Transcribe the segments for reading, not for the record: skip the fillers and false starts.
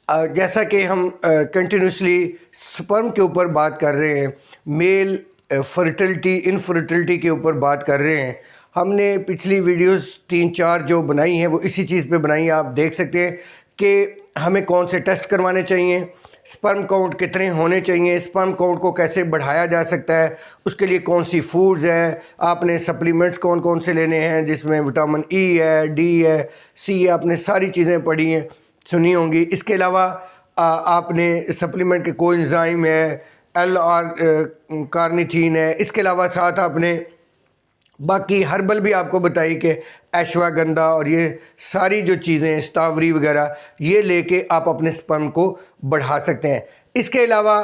जैसा कि हम कंटिन्यूसली स्पर्म के ऊपर बात कर रहे हैं, मेल फर्टिलिटी इनफर्टिलिटी के ऊपर बात कर रहे हैं। हमने पिछली वीडियोस 3-4 जो बनाई हैं वो इसी चीज़ पे बनाई हैं। आप देख सकते हैं कि हमें कौन से टेस्ट करवाने चाहिए, स्पर्म काउंट कितने होने चाहिए, स्पर्म काउंट को कैसे बढ़ाया जा सकता है, उसके लिए कौन सी फूड्स है, आपने सप्लीमेंट्स कौन कौन से लेने हैं जिसमें विटामिन ई है, डी है, सी है। आपने सारी चीज़ें पढ़ी हैं, सुनी होंगी। इसके अलावा आपने सप्लीमेंट के कोएंजाइम है, एल आर कार्निथीन है। इसके अलावा साथ आपने बाकी हर्बल भी आपको बताई कि अश्वगंधा और ये सारी जो चीज़ें स्ट्रॉबेरी वगैरह ये लेके आप अपने स्पर्म को बढ़ा सकते हैं। इसके अलावा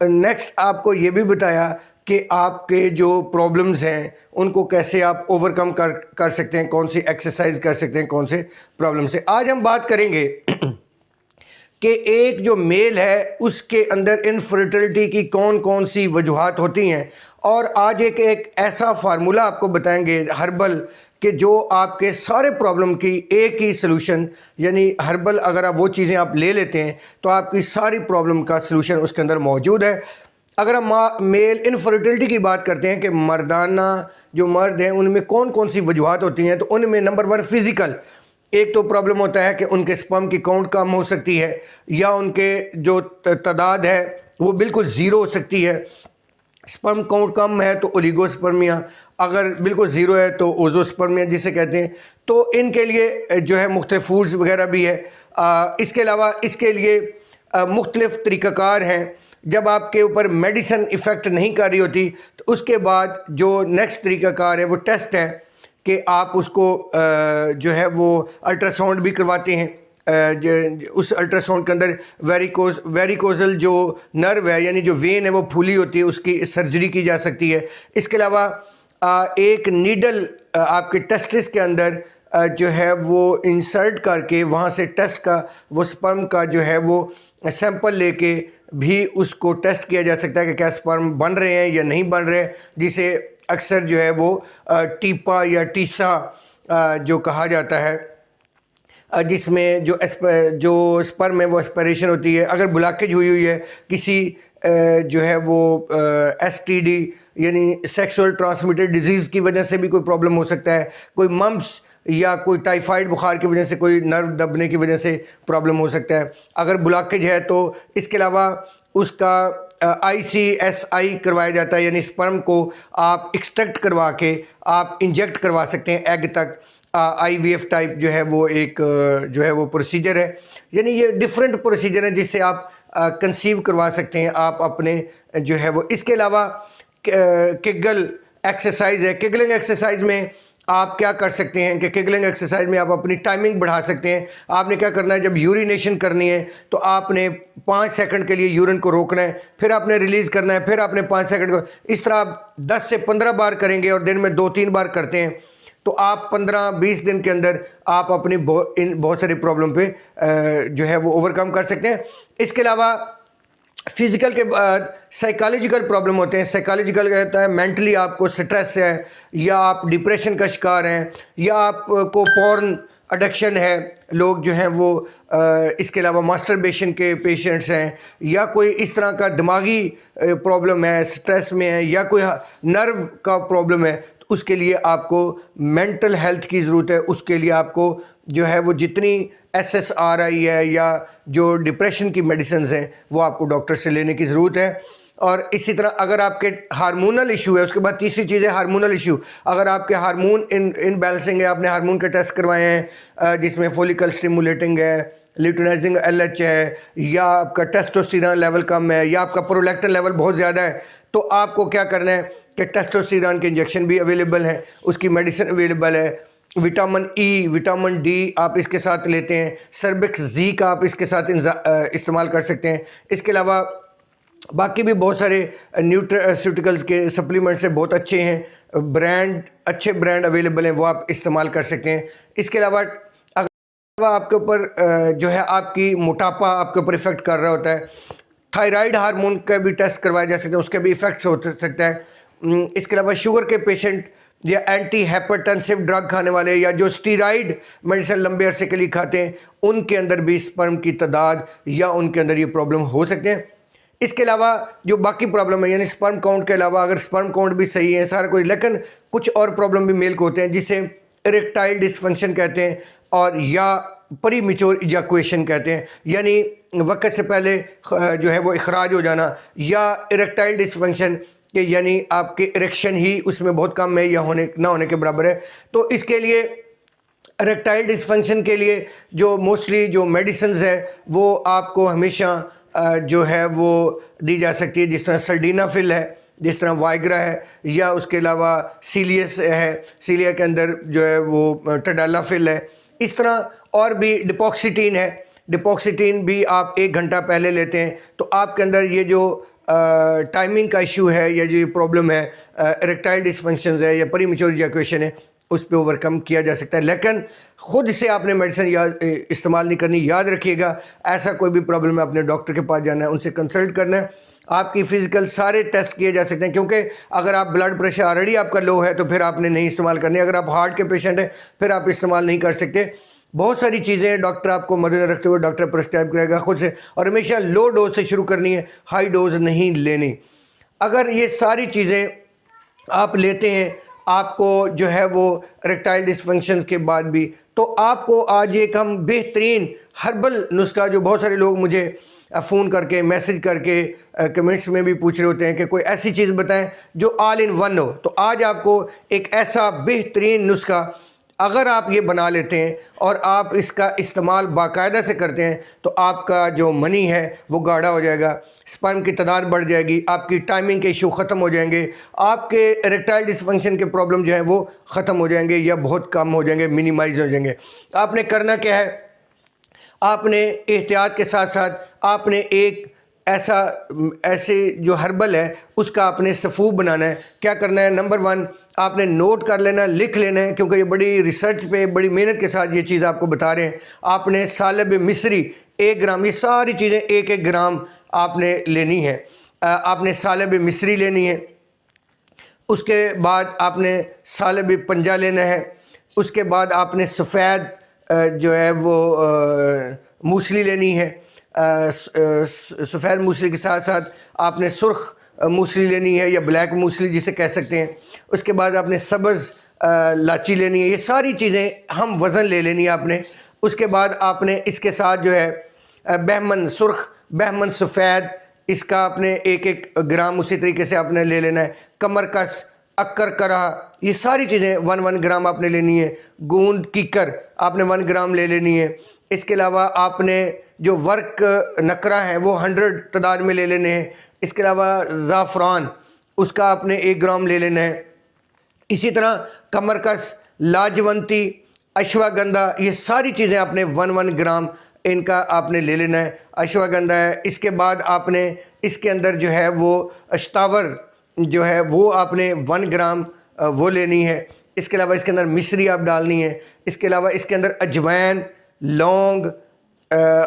नेक्स्ट आपको ये भी बताया कि आपके जो प्रॉब्लम्स हैं उनको कैसे आप ओवरकम कर सकते हैं, कौन सी एक्सरसाइज कर सकते हैं, कौन से प्रॉब्लम से। आज हम बात करेंगे कि एक जो मेल है उसके अंदर इनफर्टिलिटी की कौन कौन सी वजूहात होती हैं, और आज एक ऐसा फार्मूला आपको बताएंगे हर्बल कि जो आपके सारे प्रॉब्लम की एक ही सलूशन, यानी हर्बल अगर आप वो चीज़ें आप ले लेते हैं तो आपकी सारी प्रॉब्लम का सलूशन उसके अंदर मौजूद है। अगर हम मेल इनफर्टिलिटी की बात करते हैं कि मर्दाना जो मर्द हैं उनमें कौन कौन सी वजूहात होती हैं, तो उनमें नंबर 1 फ़िज़िकल। एक तो प्रॉब्लम होता है कि उनके स्पर्म की काउंट कम हो सकती है, या उनके जो तादाद है वो बिल्कुल ज़ीरो हो सकती है। स्पर्म काउंट कम है तो ओलिगोस्पर्मिया, अगर बिल्कुल ज़ीरो है तो ओजोस्पर्मिया जिसे कहते हैं। तो इनके लिए जो है मुख्तलिफ फूड्स वगैरह भी है। इसके अलावा इसके लिए मुख्तलिफ तरीक़ाकार हैं। जब आपके ऊपर मेडिसिन इफ़ेक्ट नहीं कर रही होती तो उसके बाद जो नेक्स्ट तरीक़ाकार है वो टेस्ट है कि आप उसको जो है वो अल्ट्रासाउंड भी करवाते हैं। उस अल्ट्रासाउंड के अंदर वेरिकोजल जो नर्व है, यानी जो वेन है वो फूली होती है, उसकी सर्जरी की जा सकती है। इसके अलावा एक नीडल आपके टेस्टिस के अंदर जो है वो इंसर्ट करके वहाँ से टेस्ट का वो स्पर्म का जो है वो सैंपल लेके भी उसको टेस्ट किया जा सकता है कि क्या स्पर्म बन रहे हैं या नहीं बन रहे हैं, जिसे अक्सर जो है वो टीपा या टीसा जो कहा जाता है, जिसमें जो स्पर्म है वो एस्पिरेशन होती है। अगर ब्लॉकेज हुई हुई है किसी जो है वो एसटीडी यानी सेक्सुअल ट्रांसमिटेड डिजीज़ की वजह से भी कोई प्रॉब्लम हो सकता है, कोई मम्प्स या कोई टाइफाइड बुखार की वजह से, कोई नर्व दबने की वजह से प्रॉब्लम हो सकता है अगर ब्लॉकेज है तो। इसके अलावा उसका ICSI करवाया जाता है, यानी स्पर्म को आप एक्सट्रैक्ट करवा के आप इंजेक्ट करवा सकते हैं एग तक। IVF टाइप जो है वो एक जो है वो प्रोसीजर है, यानी ये डिफरेंट प्रोसीजर है जिससे आप कंसीव करवा सकते हैं आप अपने जो है वो। इसके अलावा किगल एक्सरसाइज है। किगलिंग एक्सरसाइज में आप क्या कर सकते हैं कि किगलिंग एक्सरसाइज में आप अपनी टाइमिंग बढ़ा सकते हैं। आपने क्या करना है, जब यूरिनेशन करनी है तो आपने 5 सेकंड के लिए यूरिन को रोकना है, फिर आपने रिलीज़ करना है, फिर आपने 5 सेकंड को, इस तरह आप 10 से 15 बार करेंगे और दिन में 2-3 बार करते हैं तो आप 15-20 दिन के अंदर आप अपनी बहुत सारी प्रॉब्लम पे जो है वो ओवरकम कर सकते हैं। इसके अलावा फिज़िकल के बाद साइकोलॉजिकल प्रॉब्लम होते हैं। साइकोलॉजिकल कहता है मेंटली आपको स्ट्रेस है, या आप डिप्रेशन का शिकार हैं, या आपको पॉर्न एडिक्शन है, लोग जो हैं वो इसके अलावा मास्टरबेशन के पेशेंट्स हैं, या कोई इस तरह का दिमागी प्रॉब्लम है, स्ट्रेस में है, या कोई नर्व का प्रॉब्लम है, तो उसके लिए आपको मेंटल हेल्थ की ज़रूरत है। उसके लिए आपको जो है वो जितनी SSRI है या जो डिप्रेशन की मेडिसिन हैं वो आपको डॉक्टर से लेने की ज़रूरत है। और इसी तरह अगर आपके हार्मोनल इशू है, उसके बाद तीसरी चीज़ है हार्मोनल इशू। अगर आपके हार्मोन इनबैलेंसिंग है, आपने हार्मोन के टेस्ट करवाए हैं जिसमें फॉलिकल स्टिमुलेटिंग है, ल्यूटिनाइजिंग LH है, या आपका टेस्टोस्टेरोन लेवल कम है, या आपका प्रोलैक्टिन लेवल बहुत ज़्यादा है, तो आपको क्या करना है कि टेस्टोस्टेरोन के इंजेक्शन भी अवेलेबल हैं, उसकी मेडिसिन अवेलेबल है। विटामिन ई, विटामिन डी आप इसके साथ लेते हैं, सर्बिक्स जी का आप इसके साथ इस्तेमाल कर सकते हैं। इसके अलावा बाकी भी बहुत सारे न्यूट्रास्यूटिकल्स के सप्लीमेंट्स हैं, बहुत अच्छे हैं, अच्छे ब्रांड अवेलेबल हैं, वो आप इस्तेमाल कर सकते हैं। इसके अलावा अगर आपके ऊपर जो है आपकी मोटापा आपके ऊपर इफ़ेक्ट कर रहा होता है, थायराइड हार्मोन का भी टेस्ट करवाया जा सकता है, उसके भी इफ़ेक्ट्स हो सकता है। इसके अलावा शुगर के पेशेंट या एंटी हाइपरटेंसिव ड्रग खाने वाले या जो स्टीरॉइड मेडिसिन लंबे अरसे के लिए खाते हैं, उनके अंदर भी स्पर्म की तादाद या उनके अंदर ये प्रॉब्लम हो सकते हैं। इसके अलावा जो बाकी प्रॉब्लम है, यानी स्पर्म काउंट के अलावा अगर स्पर्म काउंट भी सही है सारा कुछ, लेकिन कुछ और प्रॉब्लम भी मेल को होते हैं जिसे इरेक्टाइल डिसफंक्शन कहते हैं और या प्रीमेच्योर इजैकुएशन कहते हैं, यानी वक्त से पहले जो है वो इखराज हो जाना, या इरेक्टाइल डिसफंक्शन कि यानी आपके इरेक्शन ही उसमें बहुत कम है या होने ना होने के बराबर है। तो इसके लिए इरेक्टाइल डिसफंक्शन के लिए जो मोस्टली जो मेडिसिन है वो आपको हमेशा जो है वो दी जा सकती है, जिस तरह सल्डीनाफिल है, जिस तरह वाइग्रा है, या उसके अलावा सीलियस है, सीलिया के अंदर जो है वो टडालाफिल है। इस तरह और भी डिपॉक्सिटीन है, डिपॉक्सिटीन भी आप 1 घंटा पहले लेते हैं तो आपके अंदर ये जो टाइमिंग का इशू है या जो प्रॉब्लम है इरेक्टाइल डिसफंक्शन है या प्रीमेच्योर इजैकुएशन है, उस पर ओवरकम किया जा सकता है। लेकिन ख़ुद से आपने मेडिसिन इस्तेमाल नहीं करनी, याद रखिएगा। ऐसा कोई भी प्रॉब्लम है अपने डॉक्टर के पास जाना है, उनसे कंसल्ट करना है। आपकी फ़िज़िकल सारे टेस्ट किए जा सकते हैं, क्योंकि अगर आप ब्लड प्रेशर ऑलरेडी आपका लो है तो फिर आपने नहीं इस्तेमाल करनी। अगर आप हार्ट के पेशेंट हैं फिर आप इस्तेमाल नहीं कर सकते। बहुत सारी चीज़ें डॉक्टर आपको मद्देनजर रखते हुए डॉक्टर प्रिस्क्राइब करेगा खुद से, और हमेशा लो डोज से शुरू करनी है, हाई डोज नहीं लेनी। अगर ये सारी चीज़ें आप लेते हैं आपको जो है वो इरेक्टाइल डिसफंक्शन के बाद भी, तो आपको आज एक हम बेहतरीन हर्बल नुस्खा, जो बहुत सारे लोग मुझे फ़ोन करके मैसेज करके कमेंट्स में भी पूछ रहे होते हैं कि कोई ऐसी चीज़ बताएं जो ऑल इन वन हो, तो आज आपको एक ऐसा बेहतरीन नुस्खा अगर आप ये बना लेते हैं और आप इसका इस्तेमाल बाकायदा से करते हैं तो आपका जो मनी है वो गाढ़ा हो जाएगा, स्पर्म की तादाद बढ़ जाएगी, आपकी टाइमिंग के इशू ख़त्म हो जाएंगे, आपके इरेक्टाइल डिसफंक्शन के प्रॉब्लम जो है वो ख़त्म हो जाएंगे या बहुत कम हो जाएंगे, मिनिमाइज़ हो जाएंगे। आपने करना क्या है, आपने एहतियात के साथ साथ आपने एक ऐसे जो हर्बल है उसका आपने सफ़ूब बनाना है। क्या करना है, नंबर 1 आपने नोट कर लेना, लिख लेना है, क्योंकि ये बड़ी रिसर्च पे बड़ी मेहनत के साथ ये चीज़ आपको बता रहे हैं। आपने सालब मिस्री 1 ग्राम, ये सारी चीज़ें 1-1 ग्राम आपने लेनी है। आपने सालब मिस्री लेनी है, उसके बाद आपने सालब पंजा लेना है, उसके बाद आपने सफ़ेद जो है वो मूसली लेनी है। सफ़ेद मूसली के साथ साथ आपने सुर्ख मूसली लेनी है या ब्लैक मूसली जिसे कह सकते हैं। उसके बाद आपने सब्ज़ लाची लेनी है। ये सारी चीज़ें हम वज़न ले लेनी है आपने। उसके बाद आपने इसके साथ जो है बहमन सुर्ख, बहमन सफ़ेद, इसका आपने 1-1 ग्राम उसी तरीके से आपने ले लेना है। कमरकस, अक्कर करा, ये सारी चीज़ें 1-1 ग्राम आपने लेनी है। गूंद कीकर आपने 1 ग्राम ले लेनी है। इसके अलावा आपने जो वर्क नकरा है वो 100 तादाद में ले लेने हैं। इसके अलावा ज़ाफ़रान, उसका आपने 1 ग्राम ले लेना है। इसी तरह कमरकस, लाजवंती, अश्वगंधा, ये सारी चीज़ें आपने 1-1 ग्राम इनका आपने ले लेना है। अश्वगंधा है। इसके बाद आपने इसके अंदर जो है वो अश्तावर जो है वो आपने 1 ग्राम वो लेनी है। इसके अलावा इसके अंदर मिश्री आप डालनी है। इसके अलावा इसके अंदर अजवाइन, लौंग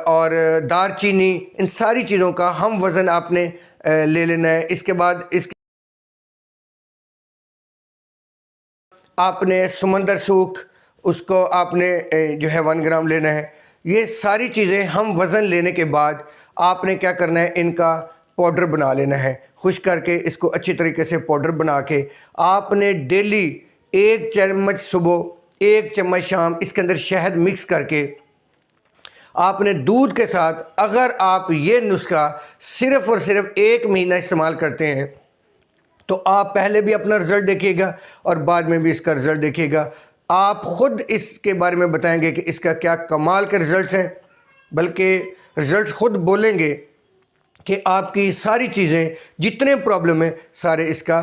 और दारचीनी, इन सारी चीज़ों का हम वज़न आपने ले लेना है। इसके बाद इसके आपने समंदर सूख, उसको आपने जो है 1 ग्राम लेना है। ये सारी चीज़ें हम वज़न लेने के बाद आपने क्या करना है, इनका पाउडर बना लेना है। खुश्क करके इसको अच्छी तरीके से पाउडर बना के आपने डेली 1 चम्मच सुबह 1 चम्मच शाम इसके अंदर शहद मिक्स करके आपने दूध के साथ, अगर आप ये नुस्खा सिर्फ़ और सिर्फ 1 महीना इस्तेमाल करते हैं तो आप पहले भी अपना रिज़ल्ट देखिएगा और बाद में भी इसका रिज़ल्ट देखिएगा। आप ख़ुद इसके बारे में बताएंगे कि इसका क्या कमाल के रिज़ल्ट्स हैं, बल्कि रिज़ल्ट ख़ुद बोलेंगे कि आपकी सारी चीज़ें जितने प्रॉब्लम है सारे इसका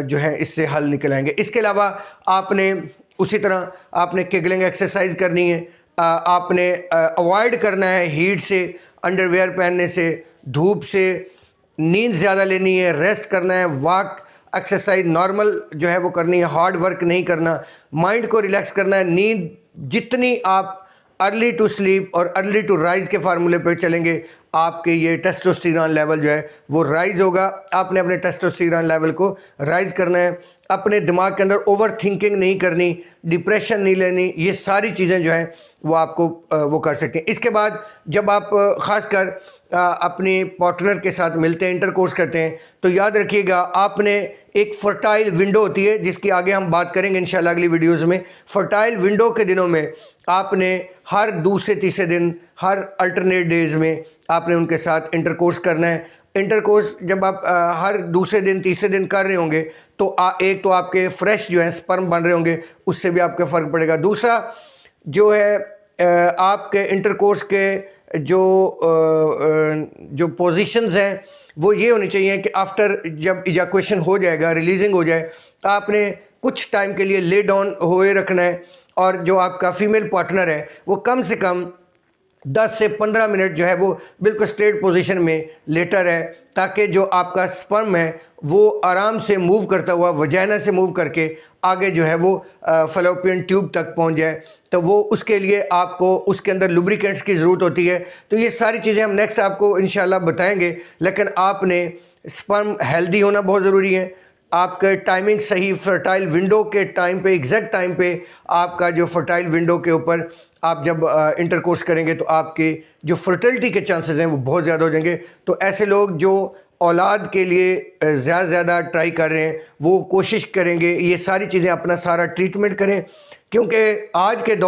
जो है इससे हल निकल आएंगे। इसके अलावा आपने उसी तरह आपने किगलिंग एक्सरसाइज करनी है। आपने अवॉइड करना है हीट से, अंडरवेयर पहनने से, धूप से, नींद ज़्यादा लेनी है, रेस्ट करना है, वॉक एक्सरसाइज नॉर्मल जो है वो करनी है, हार्ड वर्क नहीं करना, माइंड को रिलैक्स करना है। नींद जितनी आप अर्ली टू स्लीप और अर्ली टू राइज़ के फार्मूले पे चलेंगे, आपके ये टेस्टोस्टेरोन लेवल जो है वो राइज़ होगा। आपने अपने टेस्टोस्टेरोन लेवल को राइज़ करना है, अपने दिमाग के अंदर ओवर थिंकिंग नहीं करनी, डिप्रेशन नहीं लेनी, ये सारी चीज़ें जो हैं वो आपको वो कर सकते हैं। इसके बाद जब आप ख़ासकर अपने पार्टनर के साथ मिलते हैं, इंटरकोर्स करते हैं, तो याद रखिएगा आपने एक फर्टाइल विंडो होती है जिसकी आगे हम बात करेंगे इंशाल्लाह अगली वीडियोज़ में। फर्टाइल विंडो के दिनों में आपने हर दूसरे तीसरे दिन, हर अल्टरनेट डेज़ में आपने उनके साथ इंटरकोर्स करना है। इंटरकोर्स जब आप हर दूसरे दिन तीसरे दिन कर रहे होंगे तो एक तो आपके फ्रेश जो है स्पर्म बन रहे होंगे, उससे भी आपका फ़र्क पड़ेगा। दूसरा जो है आपके इंटरकोर्स के जो पोजीशंस हैं वो ये होनी चाहिए कि आफ्टर जब इजैकुएशन हो जाएगा, रिलीजिंग हो जाए, आपने कुछ टाइम के लिए ले डाउन हुए रखना है और जो आपका फीमेल पार्टनर है वो कम से कम 10 से 15 मिनट जो है वो बिल्कुल स्ट्रेट पोजीशन में लेटा रहे, ताकि जो आपका स्पर्म है वो आराम से मूव करता हुआ वजाइना से मूव करके आगे जो है वो फैलोपियन ट्यूब तक पहुंच जाए। तो वो उसके लिए आपको उसके अंदर लुब्रिकेंट्स की ज़रूरत होती है। तो ये सारी चीज़ें हम नेक्स्ट आपको इंशाल्लाह बताएंगे, लेकिन आपने स्पर्म हेल्दी होना बहुत ज़रूरी है। आपका टाइमिंग सही, फर्टाइल विंडो के टाइम पे, एग्जैक्ट टाइम पे आपका जो फर्टाइल विंडो के ऊपर आप जब इंटरकोर्स करेंगे तो आपके जो फर्टिलिटी के चांसेस हैं वो बहुत ज़्यादा हो जाएंगे। तो ऐसे लोग जो औलाद के लिए ज़्यादा से ज़्यादा ट्राई कर रहे हैं वो कोशिश करेंगे ये सारी चीज़ें, अपना सारा ट्रीटमेंट करें, क्योंकि आज के दौर